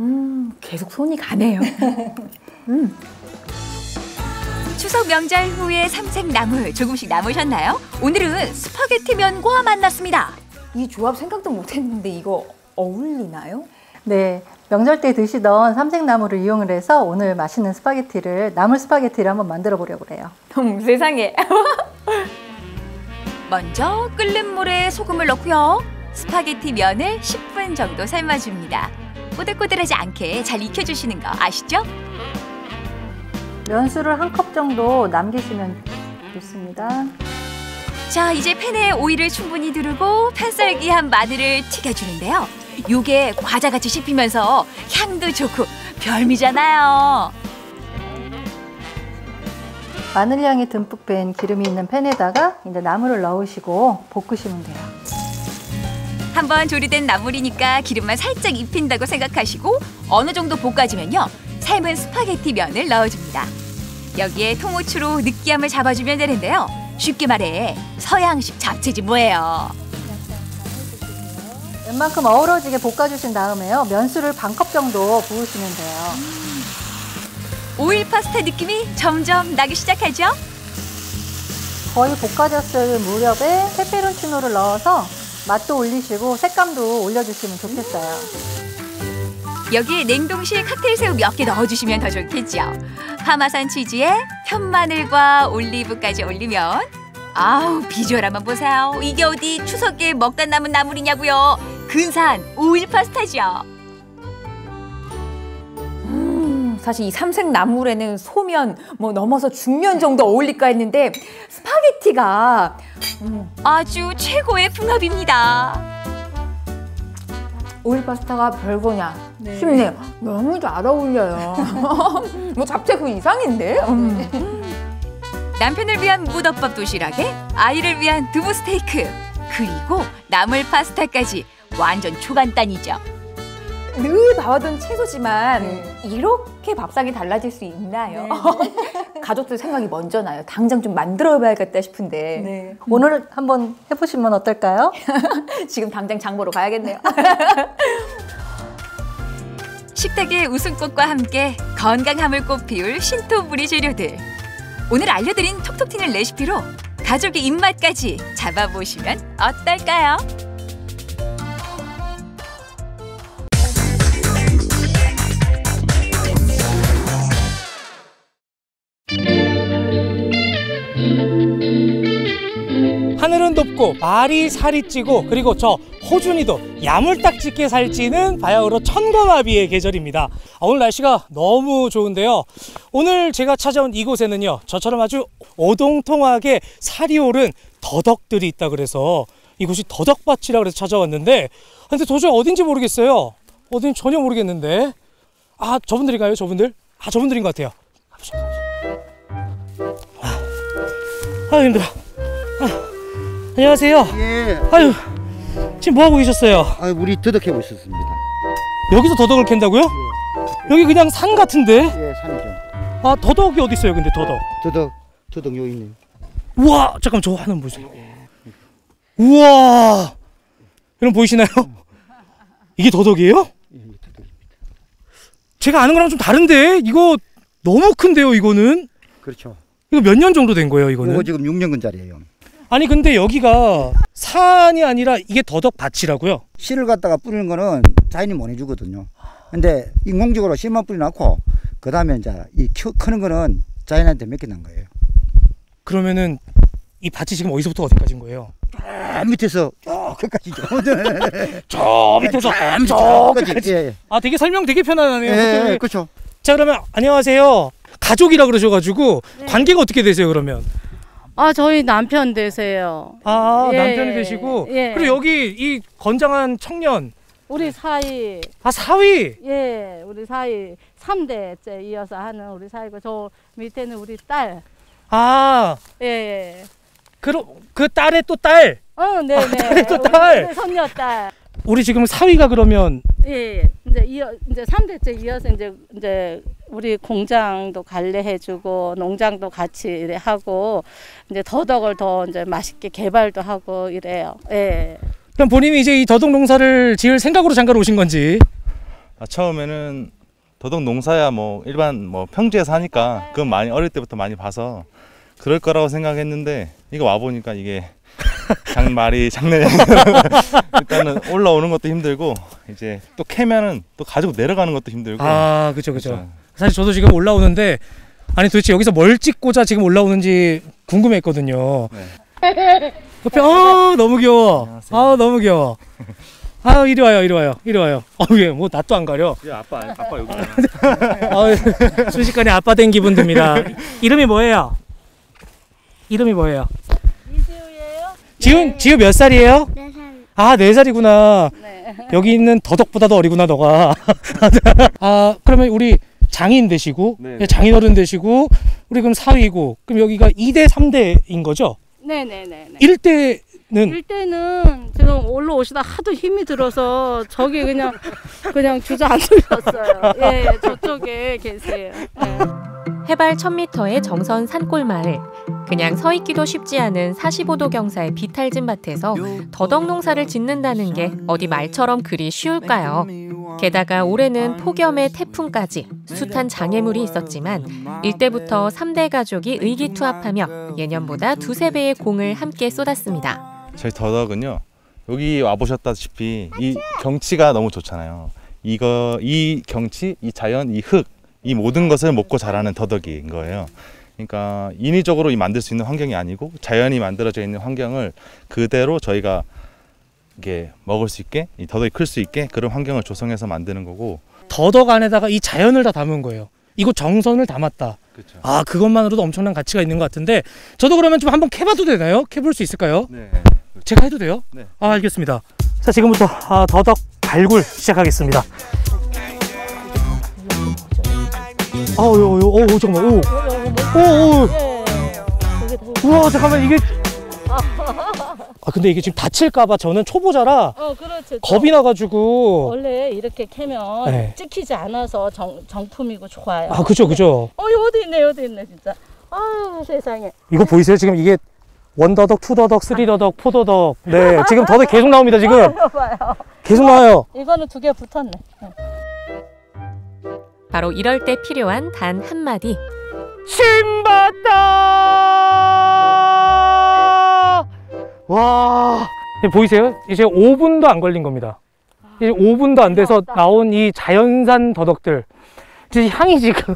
Speaker 7: 계속 손이 가네요.
Speaker 8: 추석 명절 후에 삼색나물 조금씩 남으셨나요? 오늘은 스파게티면과 만났습니다.
Speaker 7: 이 조합 생각도 못했는데 이거 어울리나요?
Speaker 13: 네, 명절 때 드시던 삼색나물을 이용을 해서 오늘 맛있는 스파게티를 나물 스파게티를 한번 만들어 보려고 해요.
Speaker 7: 세상에.
Speaker 8: 먼저 끓는 물에 소금을 넣고요. 스파게티 면을 10분 정도 삶아줍니다. 꼬들꼬들하지 않게 잘 익혀주시는 거 아시죠?
Speaker 13: 면수를 1컵 정도 남기시면 좋습니다.
Speaker 8: 자, 이제 팬에 오일을 충분히 두르고 편썰기한 마늘을 튀겨주는데요. 요게 과자같이 씹히면서 향도 좋고 별미잖아요.
Speaker 13: 마늘향이 듬뿍 뺀 기름이 있는 팬에다가 이제 나물을 넣으시고 볶으시면 돼요.
Speaker 8: 한번 조리된 나물이니까 기름만 살짝 입힌다고 생각하시고 어느 정도 볶아지면요. 삶은 스파게티 면을 넣어줍니다. 여기에 통후추로 느끼함을 잡아주면 되는데요. 쉽게 말해 서양식 잡채지 뭐예요.
Speaker 13: 웬만큼 어우러지게 볶아주신 다음에요. 면수를 1컵 정도 부으시면 돼요.
Speaker 8: 오일 파스타 느낌이 점점 나기 시작하죠?
Speaker 13: 거의 볶아졌을 무렵에 페페론치노를 넣어서 맛도 올리시고 색감도 올려주시면 좋겠어요.
Speaker 8: 여기에 냉동실 칵테일 새우 몇 개 넣어주시면 더 좋겠죠. 파마산 치즈에 편마늘과 올리브까지 올리면 아우 비주얼 한번 보세요. 이게 어디 추석에 먹다 남은 나물이냐고요. 근사한 오일 파스타죠.
Speaker 7: 사실 이 삼색나물에는 소면 뭐 넘어서 중면 정도 어울릴까 했는데 스파게티가
Speaker 8: 아주 최고의 궁합입니다.
Speaker 7: 오일 파스타가 별거냐 싶네요. 너무 잘 어울려요. 뭐 잡채 그 이상인데?
Speaker 8: 남편을 위한 무덮밥 도시락에 아이를 위한 두부 스테이크 그리고 나물 파스타까지 완전 초간단이죠.
Speaker 7: 늘 봐왔던 채소지만 이렇게 밥상이 달라질 수 있나요? 가족들 생각이 먼저 나요. 당장 좀 만들어봐야겠다 싶은데
Speaker 13: 오늘 한번 해보시면 어떨까요?
Speaker 7: 지금 당장 장 보러 가야겠네요.
Speaker 8: 식탁의 웃음꽃과 함께 건강함을 꽃피울 신토부리 재료들. 오늘 알려드린 톡톡 튀는 레시피로 가족의 입맛까지 잡아보시면 어떨까요?
Speaker 14: 하늘은 덥고 말이 살이 찌고 그리고 저 호준이도 야물딱지게 살찌는 바야흐로 천거나비의 계절입니다. 오늘 날씨가 너무 좋은데요. 오늘 제가 찾아온 이곳에는요, 저처럼 아주 오동통하게 살이 오른 더덕들이 있다 그래서 이곳이 더덕밭이라 그래서 찾아왔는데, 근데 도저히 어딘지 모르겠어요. 어딘지 전혀 모르겠는데. 아, 저분들인가요? 저분들? 아, 저분들인 것 같아요. 아유, 힘들어. 안녕하세요.
Speaker 15: 예.
Speaker 14: 아유, 지금 뭐 하고 계셨어요?
Speaker 15: 아, 우리 더덕 해고 있었습니다.
Speaker 14: 여기서 더덕을 캔다고요? 예. 여기 그냥 산 같은데?
Speaker 15: 예, 산이죠.
Speaker 14: 아, 더덕이 어디 있어요? 근데
Speaker 15: 더덕 여기 있네요.
Speaker 14: 우와, 잠깐 저 하나 보세요. 우와, 여러분 보이시나요? 이게 더덕이에요?
Speaker 15: 예, 더덕입니다.
Speaker 14: 제가 아는 거랑 좀 다른데 이거 너무 큰데요, 이거는?
Speaker 15: 그렇죠.
Speaker 14: 이거 몇 년 정도 된 거예요, 이거는?
Speaker 15: 이거 지금 6년근짜리예요.
Speaker 14: 아니 근데 여기가 산이 아니라 이게 더덕밭이라고요?
Speaker 15: 씨를 갖다가 뿌리는 거는 자연이 못 해주거든요. 근데 인공적으로 씨만 뿌려놓고 그 다음에 이제 이 크는 거는 자연한테 맡겨놓은 거예요.
Speaker 14: 그러면은 이 밭이 지금 어디서부터 어디까지인 거예요?
Speaker 15: 저 밑에서 끝까지죠.
Speaker 14: 저 밑에서 저까지.
Speaker 15: 예.
Speaker 14: 아, 되게 설명 되게 편안하네요.
Speaker 15: 예, 그렇죠.
Speaker 14: 자, 그러면 안녕하세요. 가족이라 그러셔가지고 네. 관계가 어떻게 되세요, 그러면?
Speaker 16: 아, 저희 남편 되세요.
Speaker 14: 아,
Speaker 16: 예,
Speaker 14: 남편이 되시고.
Speaker 16: 예.
Speaker 14: 그리고 여기 이 건장한 청년.
Speaker 16: 우리 사위.
Speaker 14: 아, 사위?
Speaker 16: 예, 우리 사위 3대째 이어서 하는 우리 사위고, 저 밑에는 우리 딸.
Speaker 14: 아.
Speaker 16: 예.
Speaker 14: 그 딸의 또 딸?
Speaker 16: 네네.
Speaker 14: 딸의 또 딸.
Speaker 16: 손녀 딸.
Speaker 14: 우리 지금 사위가 그러면
Speaker 16: 예. 이제 3대째 이어서 이제 우리 공장도 관리해주고 농장도 같이 이래 하고 이제 더덕을 더 이제 맛있게 개발도 하고 이래요. 예.
Speaker 14: 그럼 본인이 이제 이 더덕 농사를 지을 생각으로 잠깐 오신 건지?
Speaker 17: 처음에는 더덕 농사야 뭐 일반 뭐 평지에서 하니까 그건 많이 어릴 때부터 많이 봐서 그럴 거라고 생각했는데 이거 와 보니까 이게 말이 장난이 아니라 일단은 올라오는 것도 힘들고 이제 또 캐면은 또 가지고 내려가는 것도 힘들고.
Speaker 14: 아, 그죠. 사실 저도 지금 올라오는데 아니 도대체 여기서 뭘 찍고자 지금 올라오는지 궁금했거든요. 네. 옆에 너무 귀여워. 안녕하세요. 너무 귀여워. 이리 와요. 예, 뭐 낯도 안 가려.
Speaker 17: 아빠 여기.
Speaker 14: 순식간에 아빠 된 기분 듭니다. 이름이 뭐예요?
Speaker 16: 이지우예요.
Speaker 14: 지우 몇 살이에요?
Speaker 16: 4살.
Speaker 14: 4살이구나.
Speaker 16: 네.
Speaker 14: 여기 있는 더덕보다도 어리구나 너가. 그러면 우리 장인 되시고 장인어른 되시고 우리 그럼 사위고 그럼 여기가 2대 3대인 거죠?
Speaker 16: 네네네.
Speaker 14: 1대는
Speaker 16: 지금 올라오시다 하도 힘이 들어서 저기 그냥 주저앉으셨어요. 예, 저쪽에 계세요. 예.
Speaker 5: 해발 1000m의 정선 산골 마을. 그냥 서 있기도 쉽지 않은 45도 경사의 비탈진 밭에서 더덕 농사를 짓는다는 게 어디 말처럼 그리 쉬울까요? 게다가 올해는 폭염에 태풍까지 숱한 장애물이 있었지만 일대부터 3대 가족이 의기투합하며 예년보다 2~3배의 공을 함께 쏟았습니다.
Speaker 17: 저희 더덕은요, 여기 와보셨다시피 이 경치가 너무 좋잖아요. 이 경치, 이 자연, 이 흙, 이 모든 것을 먹고 자라는 더덕인 거예요. 그러니까 인위적으로 만들 수 있는 환경이 아니고 자연이 만들어져 있는 환경을 그대로 저희가 이게 먹을 수 있게, 이 더덕이 클 수 있게 그런 환경을 조성해서 만드는 거고.
Speaker 14: 더덕 안에다가 이 자연을 다 담은 거예요. 이곳 정선을 담았다.
Speaker 17: 그렇죠.
Speaker 14: 그것만으로도 엄청난 가치가 있는 것 같은데 저도 그러면 좀 한번 캐봐도 되나요? 캐볼 수 있을까요?
Speaker 17: 네.
Speaker 14: 제가 해도 돼요?
Speaker 17: 네.
Speaker 14: 알겠습니다. 자, 지금부터 더덕 발굴 시작하겠습니다. 잠깐만. 우와, 잠깐만, 이게. 근데 이게 지금 다칠까봐 저는 초보자라
Speaker 16: 그렇죠.
Speaker 14: 겁이 나가지고.
Speaker 16: 원래 이렇게 캐면 찍히지 않아서 정품이고 좋아요.
Speaker 14: 그죠.
Speaker 16: 어디 있네, 진짜. 세상에.
Speaker 14: 이거 보이세요? 지금 이게 1더덕, 2더덕, 3더덕, 4더덕. 네, 지금 더덕 계속 나옵니다, 지금. 계속 나와요.
Speaker 16: 이거는 2개 붙었네.
Speaker 5: 바로 이럴 때 필요한 단 한마디.
Speaker 14: 신봤다! 와, 보이세요? 이제 5분도 안 걸린 겁니다. 이제 5분도 안 돼서 나온 이 자연산 더덕들. 이제 향이 지금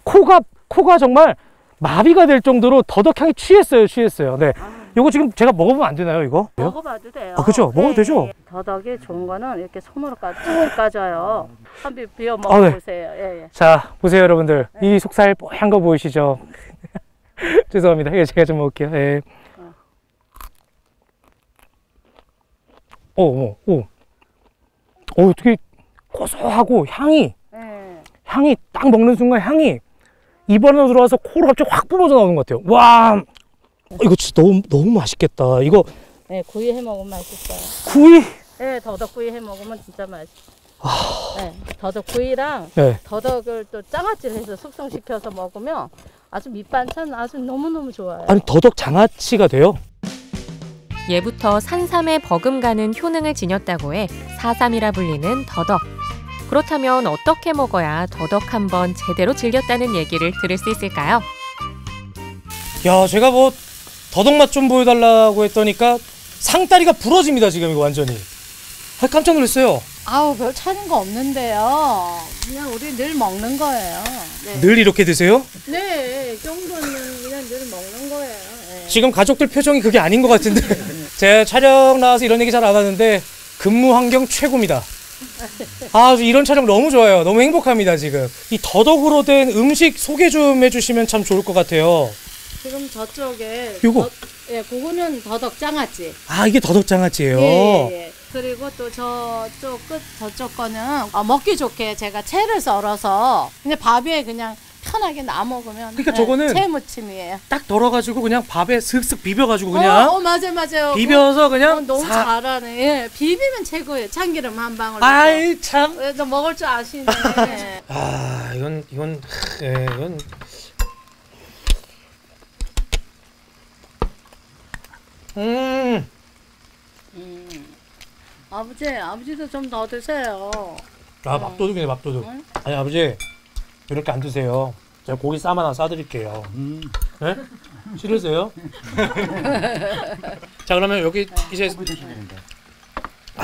Speaker 14: 코가 정말 마비가 될 정도로 더덕 향이 취했어요. 네. 이거 지금 제가 먹어보면 안 되나요, 이거?
Speaker 16: 먹어봐도 돼요.
Speaker 14: 그죠? 먹어도 되죠?
Speaker 16: 더덕이 좋은 거는 이렇게 손으로 까져요. 한번 비워 먹어보세요. 예.
Speaker 14: 자, 보세요, 여러분들. 이 속살 뽀얀 거 보이시죠? 죄송합니다. 제가 좀 먹을게요. 예. 되게 고소하고 향이 딱 먹는 순간 향이 입안으로 들어와서 코로 갑자기 확 뿜어져 나오는 것 같아요. 와, 이거 진짜 너무 맛있겠다. 이거
Speaker 16: 구이 해 먹으면 맛있어요.
Speaker 14: 구이?
Speaker 16: 네, 더덕구이 해 먹으면 진짜 맛있어요. 더덕구이랑 더덕을 또 장아찌를 해서 숙성시켜서 먹으면 아주 밑반찬 아주 너무너무 좋아요.
Speaker 14: 아니, 더덕 장아찌가 돼요?
Speaker 5: 예부터 산삼에 버금가는 효능을 지녔다고 해 사삼이라 불리는 더덕. 그렇다면 어떻게 먹어야 더덕 한번 제대로 즐겼다는 얘기를 들을 수 있을까요?
Speaker 14: 야, 제가 뭐 더덕 맛 좀 보여달라고 했더니까 상다리가 부러집니다, 지금 이거 완전히. 깜짝 놀랐어요.
Speaker 16: 별 차는 거 없는데요. 그냥 우리 늘 먹는 거예요. 네.
Speaker 14: 늘 이렇게 드세요?
Speaker 16: 네, 이 정도는 그냥 늘 먹는 거예요. 네.
Speaker 14: 지금 가족들 표정이 그게 아닌 것 같은데. 제가 촬영 나와서 이런 얘기 잘 안 하는데 근무 환경 최고입니다. 이런 촬영 너무 좋아요. 너무 행복합니다, 지금. 이 더덕으로 된 음식 소개 좀 해주시면 참 좋을 것 같아요.
Speaker 16: 지금 저쪽에
Speaker 14: 요거?
Speaker 16: 그거는 더덕 장아찌.
Speaker 14: 이게 더덕 장아찌예요.
Speaker 16: 예. 그리고 또 저쪽 거는 먹기 좋게 제가 채를 썰어서 그냥 밥 위에 그냥 편하게 나 먹으면.
Speaker 14: 그러니까 저거는
Speaker 16: 채무침이에요.
Speaker 14: 딱 덜어가지고 그냥 밥에 슥슥 비벼가지고 그냥.
Speaker 16: 맞아요.
Speaker 14: 비벼서 그냥.
Speaker 16: 너무 잘하네. 예, 비비면 최고예요. 참기름 한 방울.
Speaker 14: 아이 참.
Speaker 16: 너 먹을 줄 아시네.
Speaker 14: 아 이건 예, 이건.
Speaker 16: 아버지도 좀 더 드세요.
Speaker 14: 아 밥도둑이네 밥도둑. 응? 아니 아버지 이렇게 안 드세요. 제가 고기 쌈 하나 싸드릴게요. 네? 싫으세요? 자 그러면 여기 이제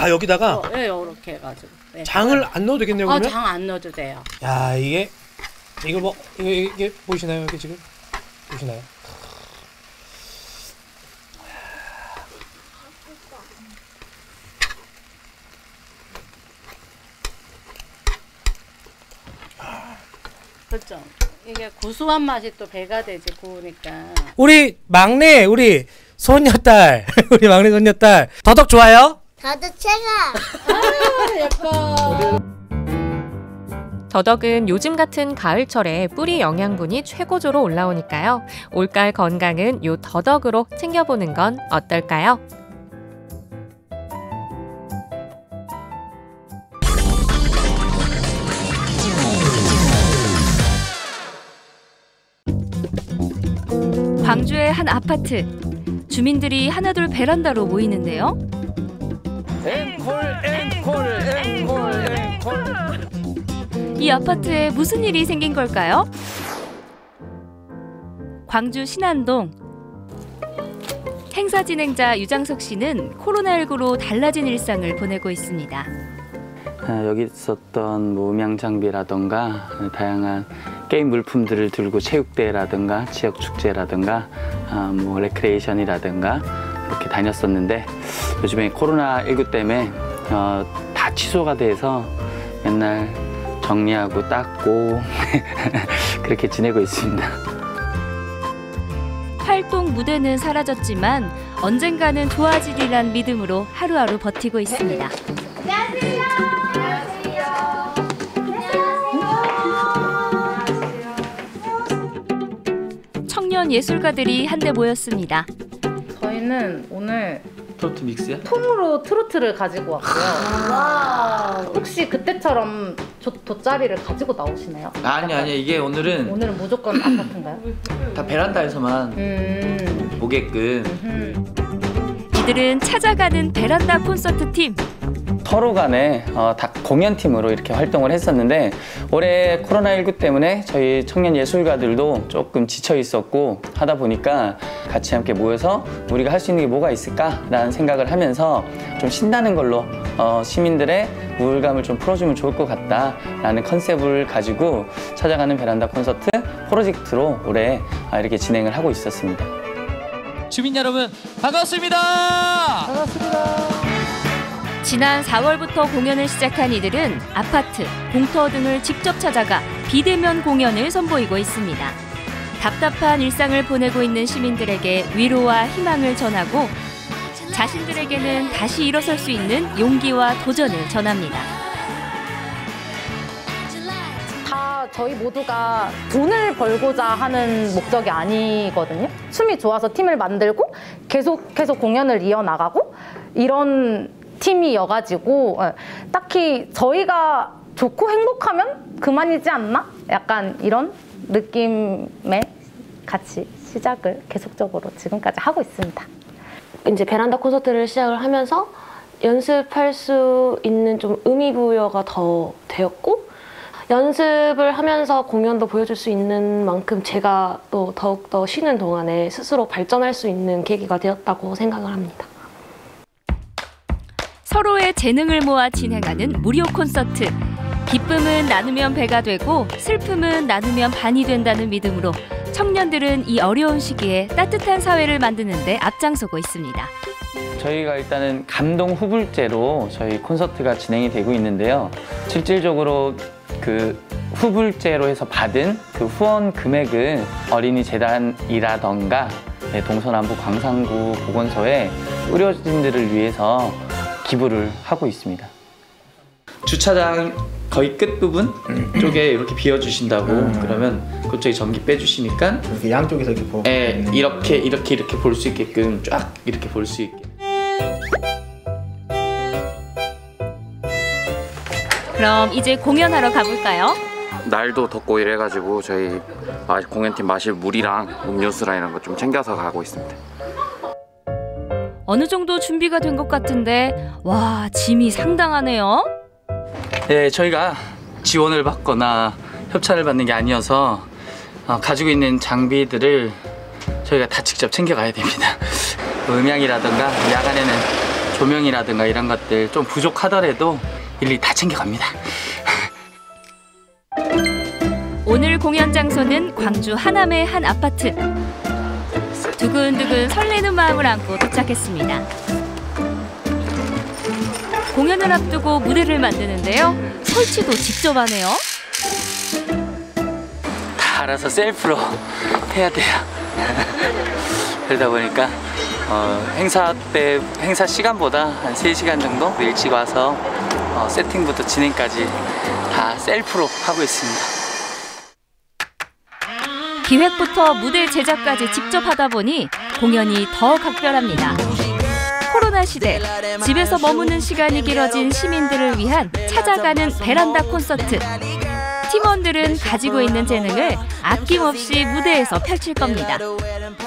Speaker 14: 여기다가
Speaker 16: 예, 이렇게 해가지고
Speaker 14: 장을 안 넣어도 되겠네요 그러면?
Speaker 16: 장 안 넣어도 돼요.
Speaker 14: 야 이게 이게 보이시나요 이게 지금 보시나요?
Speaker 16: 그렇죠. 이게 구수한 맛이 또 배가 되지 구우니까.
Speaker 14: 우리 막내 우리 손녀딸 우리 막내 손녀딸 더덕 좋아요?
Speaker 18: 더덕 최고.
Speaker 16: 예뻐.
Speaker 5: 더덕은 요즘 같은 가을철에 뿌리 영양분이 최고조로 올라오니까요. 올가을 건강은 요 더덕으로 챙겨보는 건 어떨까요? 광주의 한 아파트. 주민들이 하나둘 베란다로 모이는데요. 이 아파트에 무슨 일이 생긴 걸까요? 광주 신안동. 행사 진행자 유장석 씨는 코로나19로 달라진 일상을 보내고 있습니다.
Speaker 19: 여기 있었던 뭐 음향 장비라던가 다양한 게임 물품들을 들고 체육대회라든가 지역 축제라든가 뭐 레크레이션이라든가 이렇게 다녔었는데 요즘에 코로나19 때문에 다 취소가 돼서 맨날 정리하고 닦고 그렇게 지내고 있습니다.
Speaker 5: 활동 무대는 사라졌지만 언젠가는 좋아지리란 믿음으로 하루하루 버티고 있습니다. 청년 예술가들이 한데 모였습니다.
Speaker 20: 저희는 오늘
Speaker 19: 트로트 믹스야?
Speaker 20: 통으로 트로트를 가지고 왔고요. 와. 혹시 그때처럼 돗자리를 가지고 나오시나요?
Speaker 19: 아니 이게 오늘은
Speaker 20: 무조건 아파트인가요?
Speaker 19: 다 베란다에서만 보게끔.
Speaker 5: 이들은 찾아가는 베란다 콘서트 팀.
Speaker 19: 서로 간에 다 공연팀으로 이렇게 활동을 했었는데 올해 코로나19 때문에 저희 청년 예술가들도 조금 지쳐 있었고 하다 보니까 같이 함께 모여서 우리가 할 수 있는 게 뭐가 있을까라는 생각을 하면서 좀 신나는 걸로 시민들의 우울감을 좀 풀어주면 좋을 것 같다라는 컨셉을 가지고 찾아가는 베란다 콘서트 프로젝트로 올해 이렇게 진행을 하고 있었습니다.
Speaker 21: 주민 여러분 반갑습니다.
Speaker 20: 반갑습니다.
Speaker 5: 지난 4월부터 공연을 시작한 이들은 아파트, 공터 등을 직접 찾아가 비대면 공연을 선보이고 있습니다. 답답한 일상을 보내고 있는 시민들에게 위로와 희망을 전하고 자신들에게는 다시 일어설 수 있는 용기와 도전을 전합니다.
Speaker 20: 다 저희 모두가 돈을 벌고자 하는 목적이 아니거든요. 춤이 좋아서 팀을 만들고 계속해서 공연을 이어나가고 이런 팀이어가지고 딱히 저희가 좋고 행복하면 그만이지 않나? 약간 이런 느낌의 같이 시작을 계속적으로 지금까지 하고 있습니다.
Speaker 22: 이제 베란다 콘서트를 시작을 하면서 연습할 수 있는 좀 의미부여가 더 되었고 연습을 하면서 공연도 보여줄 수 있는 만큼 제가 또 더욱더 쉬는 동안에 스스로 발전할 수 있는 계기가 되었다고 생각을 합니다.
Speaker 5: 서로의 재능을 모아 진행하는 무료 콘서트. 기쁨은 나누면 배가 되고 슬픔은 나누면 반이 된다는 믿음으로 청년들은 이 어려운 시기에 따뜻한 사회를 만드는 데 앞장서고 있습니다.
Speaker 19: 저희가 일단은 감동 후불제로 저희 콘서트가 진행이 되고 있는데요. 실질적으로 그 후불제로 해서 받은 그 후원 금액을 어린이재단이라던가 동서남부 광산구 보건소에 의료진들을 위해서 기부를 하고 있습니다. 주차장 거의 끝 부분 쪽에 이렇게 비워주신다고 그러면 그쪽에 전기 빼주시니까
Speaker 3: 이렇게 양쪽에서 이렇게 보고
Speaker 19: 이렇게 볼 수 있게끔 쫙 이렇게 볼 수 있게.
Speaker 4: 그럼 이제 공연하러 가볼까요?
Speaker 23: 날도 덥고 이래가지고 저희 공연팀 마실 물이랑 음료수랑 이런 거 좀 챙겨서 가고 있습니다.
Speaker 4: 어느 정도 준비가 된 것 같은데 와, 짐이 상당하네요.
Speaker 19: 네, 저희가 지원을 받거나 협찬을 받는 게 아니어서 가지고 있는 장비들을 저희가 다 직접 챙겨가야 됩니다. 음향이라든가 야간에는 조명이라든가 이런 것들 좀 부족하더라도 일일이 다 챙겨갑니다.
Speaker 4: 오늘 공연 장소는 광주 하남의 한 아파트. 두근두근 설레는 마음을 안고 도착했습니다. 공연을 앞두고 무대를 만드는데요. 설치도 직접 하네요.
Speaker 19: 다 알아서 셀프로 해야 돼요. 그러다 보니까 행사 시간보다 한 3시간 정도 일찍 와서 세팅부터 진행까지 다 셀프로 하고 있습니다.
Speaker 4: 기획부터 무대 제작까지 직접 하다 보니 공연이 더 각별합니다. 코로나 시대, 집에서 머무는 시간이 길어진 시민들을 위한 찾아가는 베란다 콘서트. 팀원들은 가지고 있는 재능을 아낌없이 무대에서 펼칠 겁니다.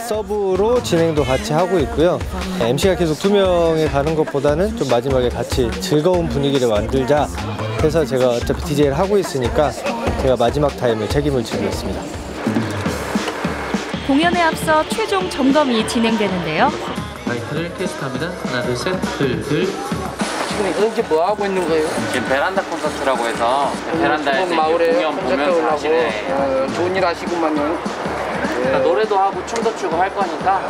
Speaker 3: 서브로 진행도 같이 하고 있고요. MC가 계속 2명에 가는 것보다는 좀 마지막에 같이 즐거운 분위기를 만들자 해서 제가 어차피 DJ를 하고 있으니까 제가 마지막 타임에 책임을 지고 있습니다.
Speaker 4: 공연에 앞서 최종 점검이 진행되는데요.
Speaker 21: 마이크를 테스트합니다. 하나, 둘, 셋, 둘.
Speaker 24: 지금 현재 뭐 하고 있는 거예요?
Speaker 23: 지금 베란다 콘서트라고 해서 베란다에서
Speaker 24: 마을에
Speaker 23: 공연 보면서 하시네.
Speaker 24: 좋은 일 하시구만요.
Speaker 23: 그러니까 노래도 하고 춤도 추고 할 거니까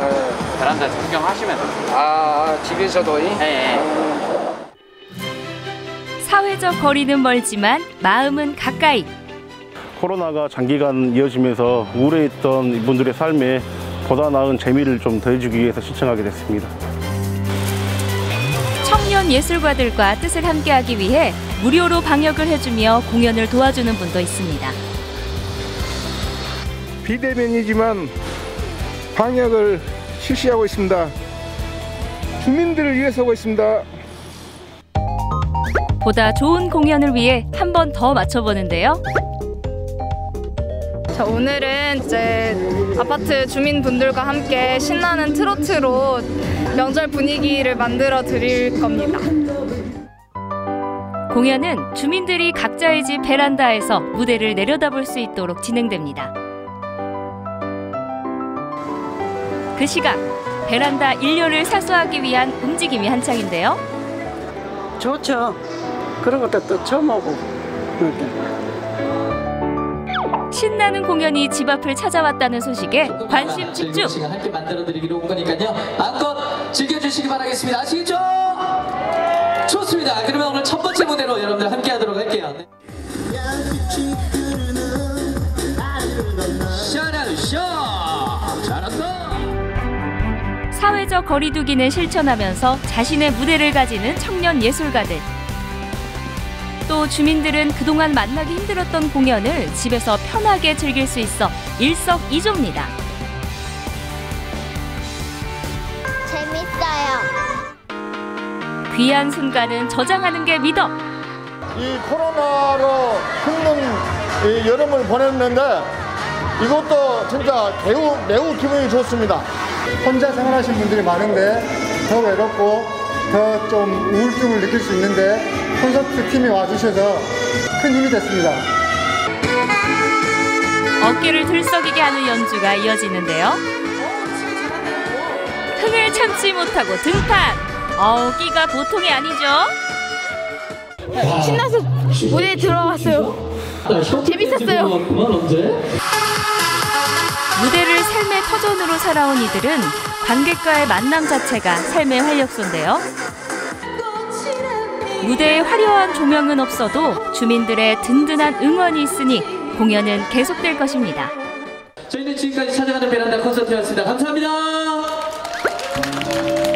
Speaker 23: 베란다에서 구경하시면 돼요.
Speaker 24: 집에서도?
Speaker 23: 네.
Speaker 4: 사회적 거리는 멀지만 마음은 가까이.
Speaker 25: 코로나가 장기간 이어지면서 우울해있던 분들의 삶에 보다 나은 재미를 좀 더해주기 위해서 신청하게 됐습니다.
Speaker 4: 청년 예술가들과 뜻을 함께하기 위해 무료로 방역을 해주며 공연을 도와주는 분도 있습니다.
Speaker 26: 비대면이지만 방역을 실시하고 있습니다. 주민들을 위해서 하고 있습니다.
Speaker 4: 보다 좋은 공연을 위해 한 번 더 맞춰보는데요.
Speaker 27: 자, 오늘은 이제 아파트 주민분들과 함께 신나는 트로트로 명절 분위기를 만들어 드릴 겁니다.
Speaker 4: 공연은 주민들이 각자의 집 베란다에서 무대를 내려다볼 수 있도록 진행됩니다. 그 시각, 베란다 일렬을 사수하기 위한 움직임이 한창인데요.
Speaker 28: 좋죠. 그런 것도 또 처음 하고.
Speaker 4: 신나는 공연이 집 앞을 찾아왔다는 소식에 관심 집중.
Speaker 21: 시간 함께 만들어드리기로 온 거니까요. 마음껏 즐겨주시기 바라겠습니다. 아시겠죠? 좋습니다. 그러면 오늘 첫 번째 무대로 여러분들 함께 하도록 할게요. 샤라샤! 잘한다!
Speaker 4: 사회적 거리두기는 실천하면서 자신의 무대를 가지는 청년 예술가들. 또 주민들은 그동안 만나기 힘들었던 공연을 집에서 편하게 즐길 수 있어 일석이조입니다.
Speaker 18: 재밌어요.
Speaker 4: 귀한 순간은 저장하는 게 미덕.
Speaker 29: 이 코로나로 힘든 이 여름을 보냈는데 이것도 진짜 매우 기분이 좋습니다. 혼자 생활하시는 분들이 많은데 더 외롭고 더 좀 우울증을 느낄 수 있는데 콘서트 팀이 와주셔서 큰 힘이 됐습니다.
Speaker 4: 어깨를 들썩이게 하는 연주가 이어지는데요. 흥을 참지 못하고 등판. 끼가 보통이 아니죠.
Speaker 27: 신나서 무대에 들어갔어요. 재밌었어요.
Speaker 4: 무대를 삶의 터전으로 살아온 이들은 관객과의 만남 자체가 삶의 활력소인데요. 무대에 화려한 조명은 없어도 주민들의 든든한 응원이 있으니 공연은 계속될 것입니다.
Speaker 21: 저희는 지금까지 찾아가는 베란다 콘서트였습니다. 감사합니다.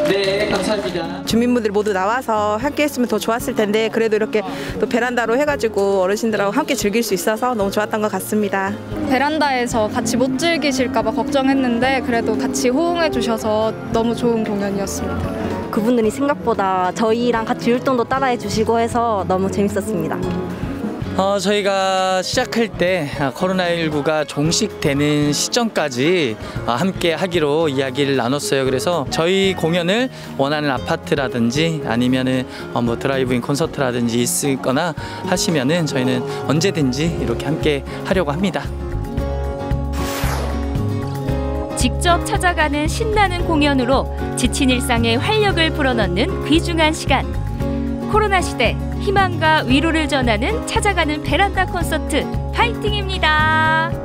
Speaker 21: 네, 감사합니다. 감사합니다.
Speaker 1: 주민분들 모두 나와서 함께 했으면 더 좋았을 텐데 그래도 이렇게 또 베란다로 해가지고 어르신들하고 함께 즐길 수 있어서 너무 좋았던 것 같습니다.
Speaker 27: 베란다에서 같이 못 즐기실까 봐 걱정했는데 그래도 같이 호응해 주셔서 너무 좋은 공연이었습니다.
Speaker 2: 그분들이 생각보다 저희랑 같이 율동도 따라해 주시고 해서 너무 재밌었습니다.
Speaker 19: 저희가 시작할 때 코로나19가 종식되는 시점까지 함께 하기로 이야기를 나눴어요. 그래서 저희 공연을 원하는 아파트라든지 아니면은 뭐 드라이브인 콘서트라든지 있거나 하시면은 저희는 언제든지 이렇게 함께 하려고 합니다.
Speaker 4: 직접 찾아가는 신나는 공연으로 지친 일상에 활력을 불어넣는 귀중한 시간. 코로나 시대 희망과 위로를 전하는 찾아가는 베란다 콘서트 파이팅입니다.